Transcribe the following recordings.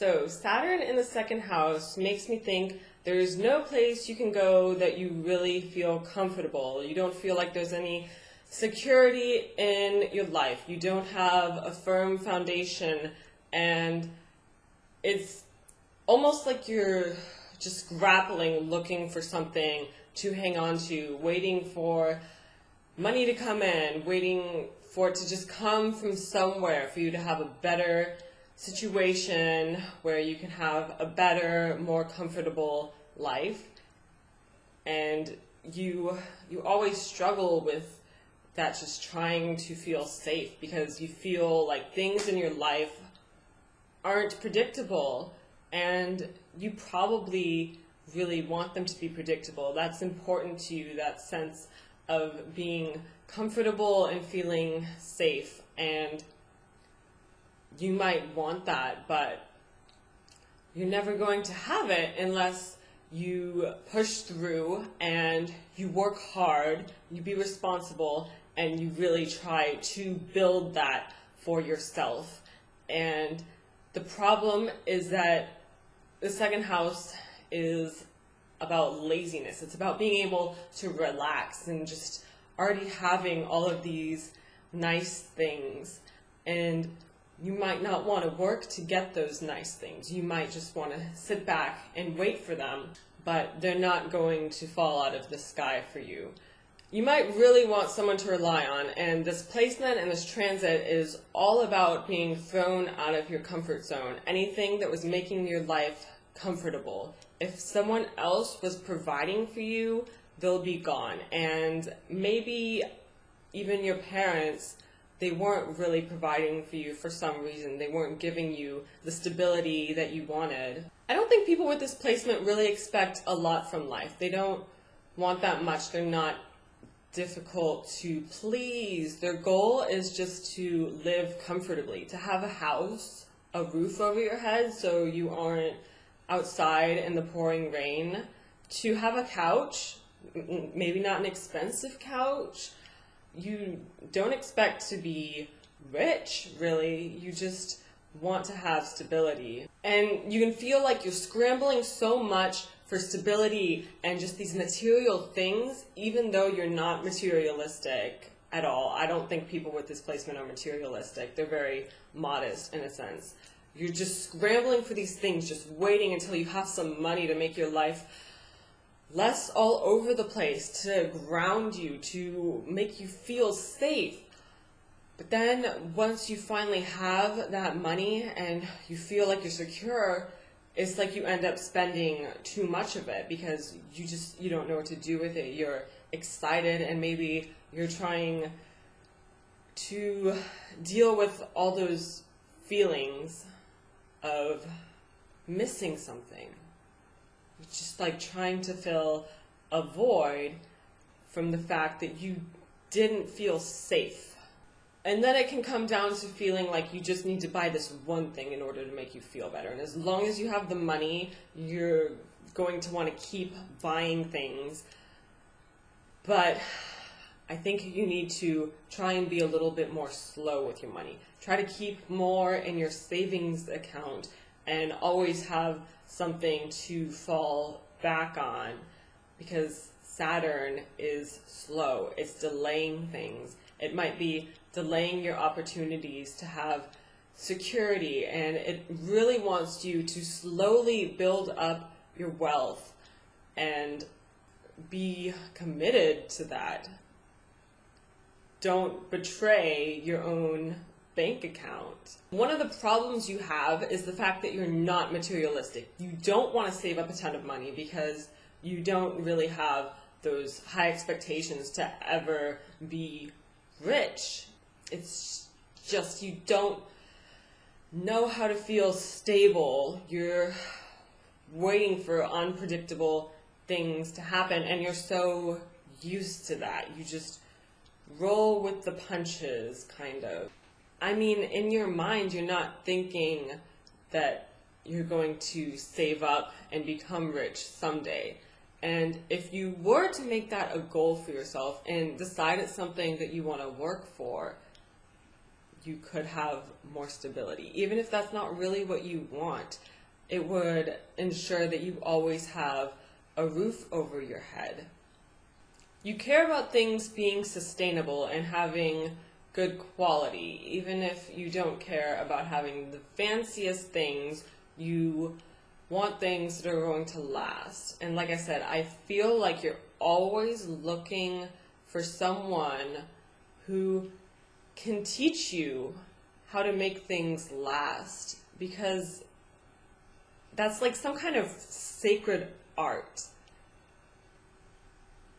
So Saturn in the second house makes me think there's no place you can go that you really feel comfortable. You don't feel like there's any security in your life. You don't have a firm foundation, and it's almost like you're just grappling, looking for something to hang on to, waiting for money to come in, waiting for it to just come from somewhere for you to have a better situation where you can have a better, more comfortable life. And you always struggle with that, just trying to feel safe, because you feel like things in your life aren't predictable, and you probably really want them to be predictable. That's important to you, that sense of being comfortable and feeling safe, and you might want that, but you're never going to have it unless you push through and you work hard, you be responsible, and you really try to build that for yourself. And the problem is that the second house is about laziness. It's about being able to relax and just already having all of these nice things. And you might not want to work to get those nice things. You might just want to sit back and wait for them, but they're not going to fall out of the sky for you. You might really want someone to rely on, and this placement and this transit is all about being thrown out of your comfort zone. Anything that was making your life comfortable. If someone else was providing for you, they'll be gone. And maybe even your parents, they weren't really providing for you for some reason. They weren't giving you the stability that you wanted. I don't think people with this placement really expect a lot from life. They don't want that much. They're not difficult to please. Their goal is just to live comfortably, to have a house, a roof over your head so you aren't outside in the pouring rain, to have a couch, maybe not an expensive couch. You don't expect to be rich, really. You just want to have stability. And you can feel like you're scrambling so much for stability and just these material things, even though you're not materialistic at all. I don't think people with this placement are materialistic. They're very modest in a sense. You're just scrambling for these things, just waiting until you have some money to make your life less all over the place, to ground you, to make you feel safe. But then once you finally have that money and you feel like you're secure, it's like you end up spending too much of it because you don't know what to do with it. You're excited, and maybe you're trying to deal with all those feelings of missing something. It's just like trying to fill a void from the fact that you didn't feel safe. And then it can come down to feeling like you just need to buy this one thing in order to make you feel better. And as long as you have the money, you're going to want to keep buying things. But I think you need to try and be a little bit more slow with your money. Try to keep more in your savings account and always have something to fall back on, because Saturn is slow. It's delaying things. It might be delaying your opportunities to have security, and it really wants you to slowly build up your wealth and be committed to that. Don't betray your own bank account. One of the problems you have is the fact that you're not materialistic. You don't want to save up a ton of money because you don't really have those high expectations to ever be rich. It's just you don't know how to feel stable. You're waiting for unpredictable things to happen, and you're so used to that. You just roll with the punches, kind of. I mean, in your mind, you're not thinking that you're going to save up and become rich someday. And if you were to make that a goal for yourself and decide it's something that you want to work for, you could have more stability. Even if that's not really what you want, it would ensure that you always have a roof over your head. You care about things being sustainable and having good quality. Even if you don't care about having the fanciest things, you want things that are going to last. And like I said, I feel like you're always looking for someone who can teach you how to make things last, because that's like some kind of sacred art.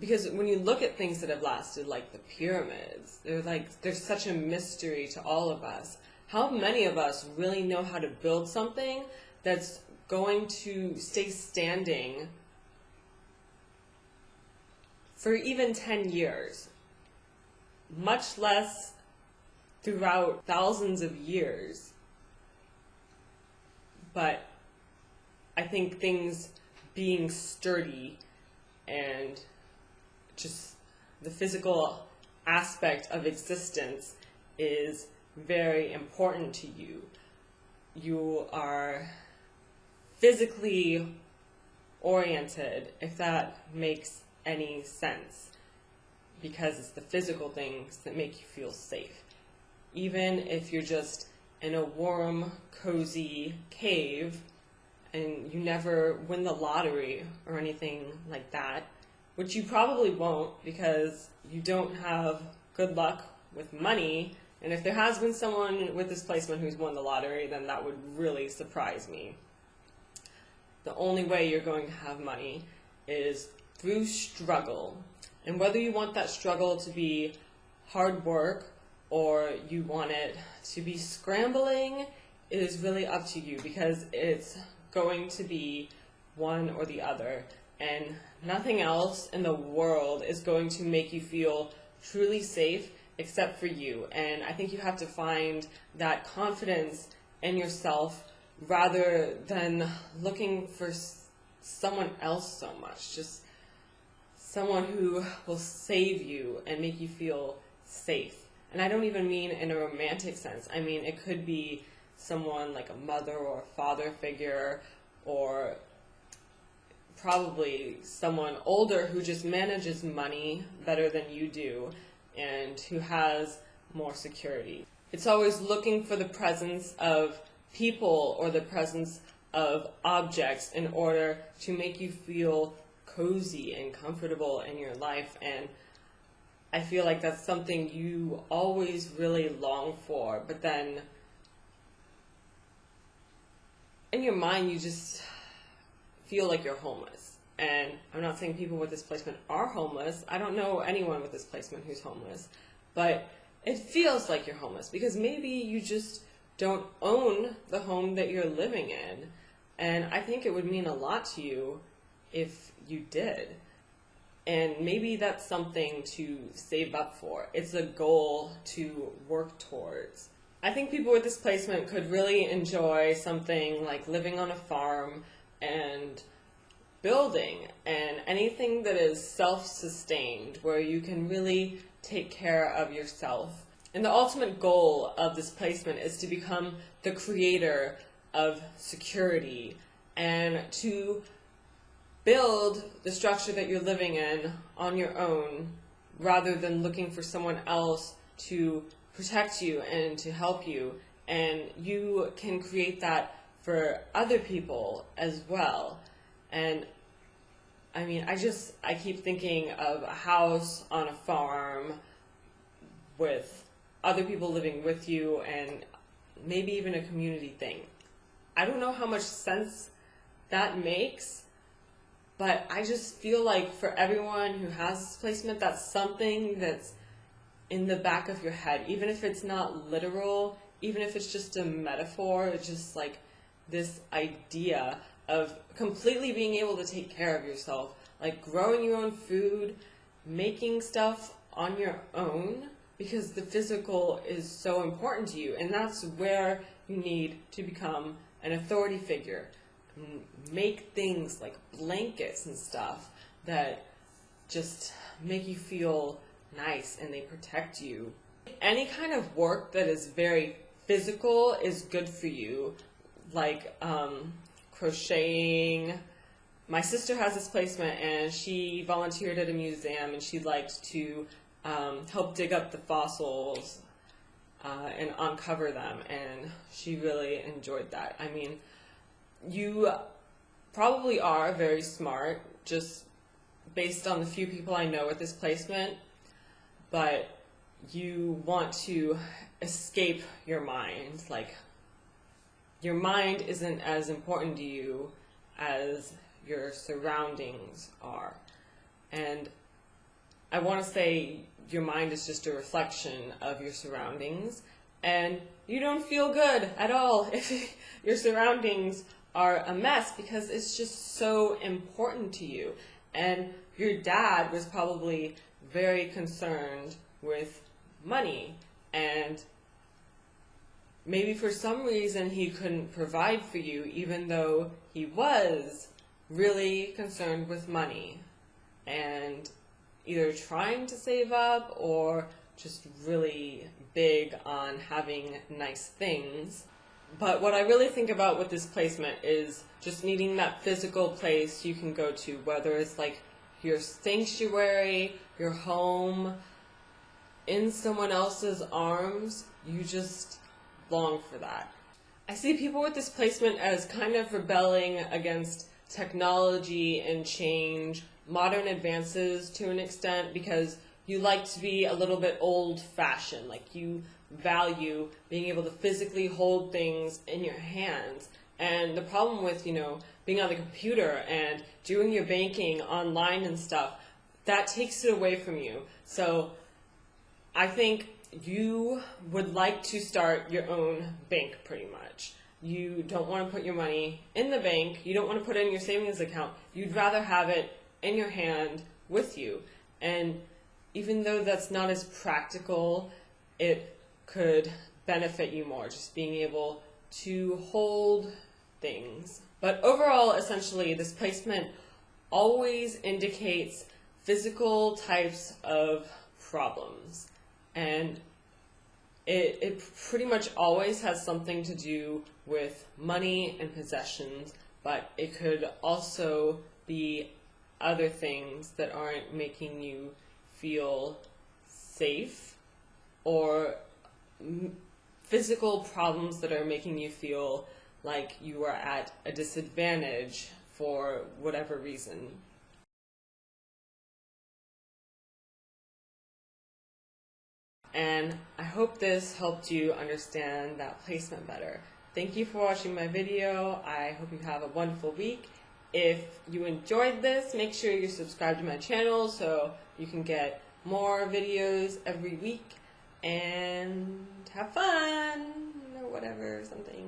Because when you look at things that have lasted, like the pyramids, there's such a mystery to all of us. How many of us really know how to build something that's going to stay standing for even 10 years, much less throughout thousands of years? But I think things being sturdy and just the physical aspect of existence is very important to you. You are physically oriented, if that makes any sense, because it's the physical things that make you feel safe. Even if you're just in a warm, cozy cave and you never win the lottery or anything like that, which you probably won't because you don't have good luck with money. And if there has been someone with this placement who's won the lottery, then that would really surprise me. The only way you're going to have money is through struggle. And whether you want that struggle to be hard work or you want it to be scrambling is really up to you, because it's going to be one or the other. And nothing else in the world is going to make you feel truly safe except for you. And I think you have to find that confidence in yourself rather than looking for someone else so much. Just someone who will save you and make you feel safe. And I don't even mean in a romantic sense. I mean, it could be someone like a mother or a father figure, or probably someone older who just manages money better than you do and who has more security. It's always looking for the presence of people or the presence of objects in order to make you feel cozy and comfortable in your life. And I feel like that's something you always really long for, but then in your mind you just feel like you're homeless. And I'm not saying people with this placement are homeless. I don't know anyone with this placement who's homeless, but it feels like you're homeless because maybe you just don't own the home that you're living in. And I think it would mean a lot to you if you did. And maybe that's something to save up for. It's a goal to work towards. I think people with this placement could really enjoy something like living on a farm and building and anything that is self-sustained, where you can really take care of yourself. And the ultimate goal of this placement is to become the creator of security and to build the structure that you're living in on your own, rather than looking for someone else to protect you and to help you. And you can create that for other people as well. And I mean, I keep thinking of a house on a farm with other people living with you, and maybe even a community thing. I don't know how much sense that makes, but I just feel like for everyone who has this placement, that's something that's in the back of your head, even if it's not literal, even if it's just a metaphor. It's just like this idea of completely being able to take care of yourself, like growing your own food, making stuff on your own, because the physical is so important to you. And that's where you need to become an authority figure. Make things like blankets and stuff that just make you feel nice and they protect you. Any kind of work that is very physical is good for you, like crocheting. My sister has this placement, and she volunteered at a museum, and she liked to help dig up the fossils and uncover them, and she really enjoyed that. I mean, you probably are very smart, just based on the few people I know with this placement, but you want to escape your mind. Like, your mind isn't as important to you as your surroundings are. And I want to say your mind is just a reflection of your surroundings, and you don't feel good at all if your surroundings are a mess, because it's just so important to you. And your dad was probably very concerned with money, and maybe for some reason he couldn't provide for you, even though he was really concerned with money and either trying to save up or just really big on having nice things. But what I really think about with this placement is just needing that physical place you can go to, whether it's like your sanctuary, your home, in someone else's arms. You just long for that. I see people with this placement as kind of rebelling against technology and change, modern advances to an extent, because you like to be a little bit old-fashioned. Like, you value being able to physically hold things in your hands. And the problem with, being on the computer and doing your banking online and stuff, that takes it away from you. So I think you would like to start your own bank, pretty much. You don't want to put your money in the bank. You don't want to put it in your savings account. You'd rather have it in your hand with you. And even though that's not as practical, it could benefit you more, just being able to hold things. But overall, essentially, this placement always indicates physical types of problems. And it pretty much always has something to do with money and possessions, but it could also be other things that aren't making you feel safe, or physical problems that are making you feel like you are at a disadvantage for whatever reason. And I hope this helped you understand that placement better. Thank you for watching my video. I hope you have a wonderful week. If you enjoyed this, make sure you subscribe to my channel so you can get more videos every week, and have fun, or whatever, something.